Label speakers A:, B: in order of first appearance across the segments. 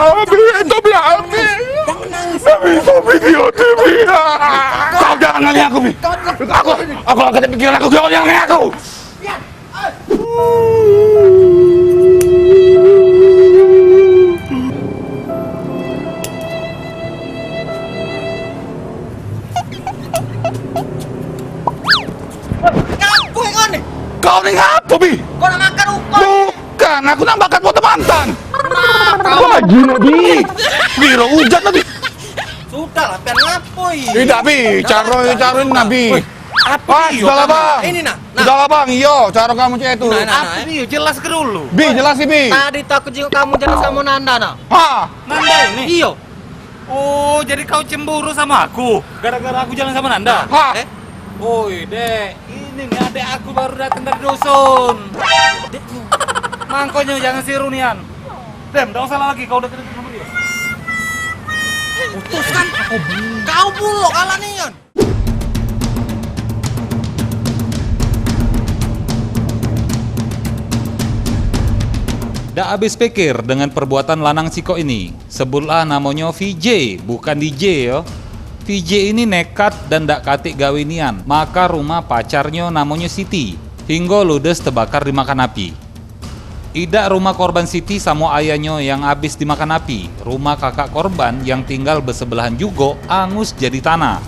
A: Abi, itu Bi, Abi. Abi, video TV. Kau jangan nanya aku, Bi. Aku akan pikiran aku, kau jangan nanya aku.
B: Ngaku kau nih?
A: Kau nih ngaku, Bi?
B: Kau nak makan ukon?
A: Bukan, aku nak makan foto mantan.
B: Kau
A: Lagi, Bi. Biro hujan, Bi.
B: sudah lah, pian ngapoi.
A: Tidak, Bi. Caro-caroin, Nabi. Ah, sudahlah, Bang.
B: Ini nak.
A: Sudahlah, Bang. Iyo, cara kamu cek itu.
B: Apa ini? Jelas ke dulu.
A: Bi, jelas sih, Bi.
B: Tadi takut jenguk kamu jalan sama Nanda nak.
A: Ha,
C: Nanda ini?
B: Iyo.
C: Oh, jadi kau cemburu sama aku? Gara-gara aku jalan sama Nanda?
A: ha.
C: Woi, Dek. Ini nih adek aku baru datang dari dusun. Mangkonya jangan siru nian. Dem, tidak usah lagi kau deketin sama dia.
B: Putuskan. Kau pulok kalah nian.
D: Dak habis pikir dengan perbuatan lanang siko ini. Sebutlah namanya VJ, bukan DJ yo. VJ ini nekat dan dak katik gawinian. Maka rumah pacarnya namanya Siti. Hingga ludes terbakar dimakan api. Idak rumah korban Siti sama ayahnya yang habis dimakan api. Rumah kakak korban yang tinggal bersebelahan juga angus jadi tanah.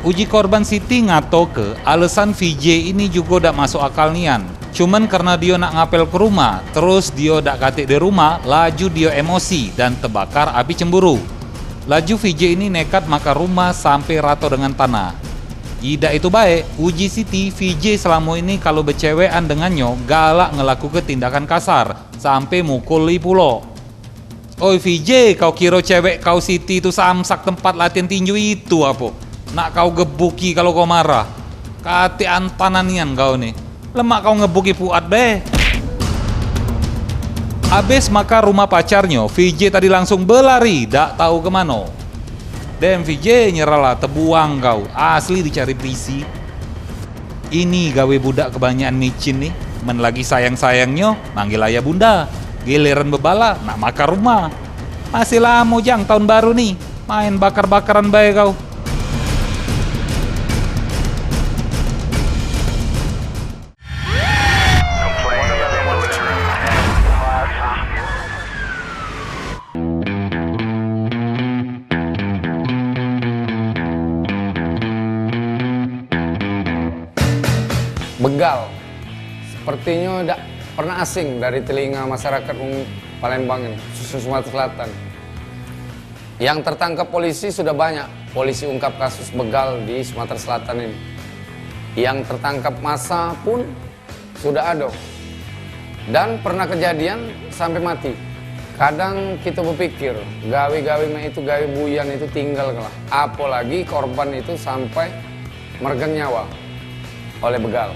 D: Uji korban Siti ngato ke alasan VJ ini juga dak masuk akal nian. Cuman karena dia nak ngapel ke rumah, terus dia dak katik di rumah, laju dia emosi dan terbakar api cemburu. Laju VJ ini nekat maka rumah sampai rata dengan tanah. Ida itu baik, uji Siti VJ selama ini kalau bercewekan dengannya galak ngelakukan tindakan kasar sampai mukuli pulo. Oi VJ, kau kira cewek kau Siti itu samsak tempat latihan tinju itu apa? Nak kau gebuki kalau kau marah. Katian pananian kau nih. Lemak kau ngebuki Fuad deh. Habis maka rumah pacarnya, VJ tadi langsung berlari, dak tahu kemana. Dem VJ nyerahlah, tebuang kau, asli dicari PC. Ini gawe budak kebanyakan micin nih, men lagi sayang-sayangnya, manggil ayah bunda. Giliran bebala, nak makan rumah. Masih lama jang tahun baru nih, main bakar-bakaran bae kau.
E: Begal, sepertinya tidak pernah asing dari telinga masyarakat Palembang ini, khususnya Sumatera Selatan. Yang tertangkap polisi sudah banyak, polisi ungkap kasus begal di Sumatera Selatan ini. Yang tertangkap massa pun sudah ada. Dan pernah kejadian sampai mati. Kadang kita berpikir, gawe-gawe itu gawe buyan itu tinggal kelah. Apalagi korban itu sampai meregang nyawa oleh begal.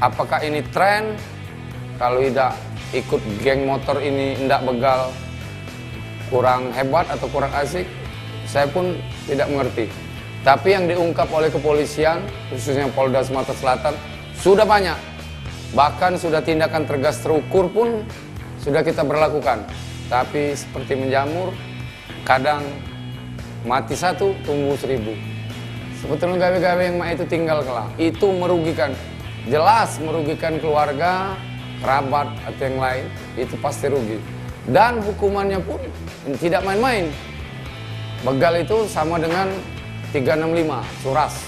E: Apakah ini tren? Kalau tidak ikut geng motor ini tidak begal, kurang hebat atau kurang asik? Saya pun tidak mengerti. Tapi yang diungkap oleh kepolisian, khususnya Polda Sumatera Selatan, sudah banyak. Bahkan sudah tindakan tegas terukur pun sudah kita berlakukan. Tapi seperti menjamur, kadang mati satu, tumbuh 1000. Sebetulnya gawe-gawe yang itu tinggal kelah. Itu merugikan. Jelas merugikan keluarga, kerabat, atau yang lain. Itu pasti rugi. Dan hukumannya pun tidak main-main. Begal itu sama dengan 365, curas.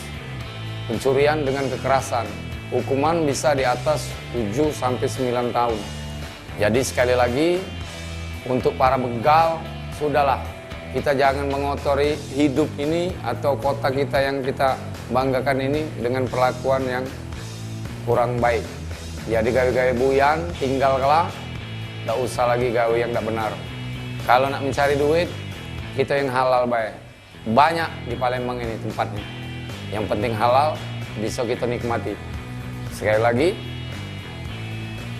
E: Pencurian dengan kekerasan. Hukuman bisa di atas 7-9 tahun. Jadi sekali lagi, untuk para begal, sudahlah. Kita jangan mengotori hidup ini atau kota kita yang kita banggakan ini dengan perlakuan yang kurang baik. Jadi gawe-gawe buyan, tinggal kelah, tidak usah lagi gawe yang tidak benar. Kalau nak mencari duit, kita yang halal baik. Banyak di Palembang ini tempatnya. Yang penting halal, bisa kita nikmati. Sekali lagi,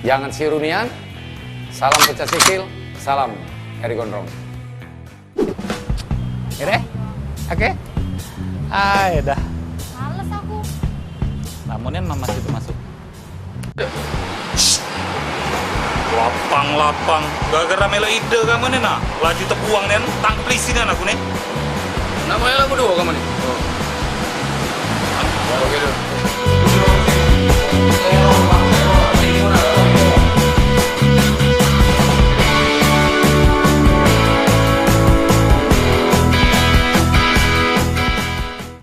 E: jangan sirunian, salam pecah sikil, salam Eri Gondrong.
D: Ini? Oke? Ayo dah.
F: Males aku.
D: Namunin mama situ masuk. Lapang. Gara-gara melo ide kamu nih nah. Laju tepuang nih, tangkap polisi nih aku nih.
E: Namanya lah berdua kamu nih.